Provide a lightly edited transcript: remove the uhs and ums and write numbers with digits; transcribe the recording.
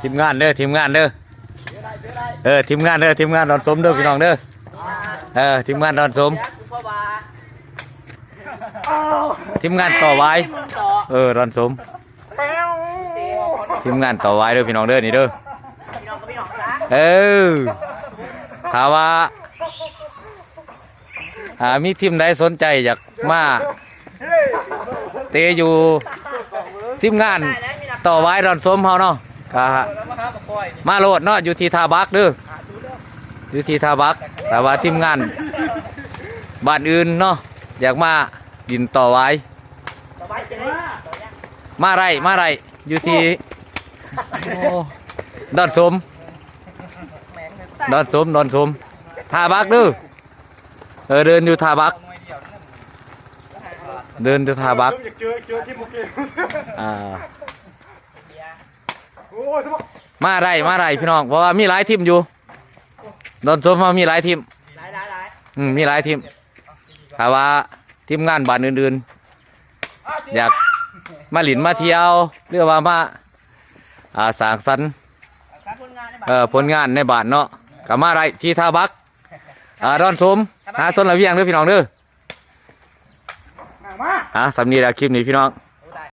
ทีมงานเด้อทีมงานเด้อทีมงานเด้อทีมงานดอนสมเด้อพี่น้องเด้อทีมงานดอนสมทีมงานต่อไว้ดอนสมทีมงานต่อไว้เด้อพี่น้องเด้อนี่เด้อถามว่ามีทีมใดสนใจอยากมาเตะอยู่ทีมงานต่อไว้ดอนสมเฮาเนาะก็มาโลดเนาะอยู่ที่ท่าบักเด้ออยู่ที่ท่าบักแต่ว่าทีมงานบ้านอื่นเนาะอยากมาดินต่อไว้มาไรอยู่ที่ดอนสมท่าบักเด้อเดินอยู่ท่าบักมาไรพี่น้องเพราะว่ามีหลายทีมอยู่ดอนสมเขามีหลายทีมมีหลายทีมถ้าว่าทีมงานบ้านอื่นๆอยากมาหลินมาเที่ยวหรือว่ามาสร้างสรรค์ผลงานในบ้านเนาะก็มาไรที่ท่าบักดอนสมหาสนละเวียงเด้อพี่น้องเด้อสำนีละคลิปนี้พี่น้อง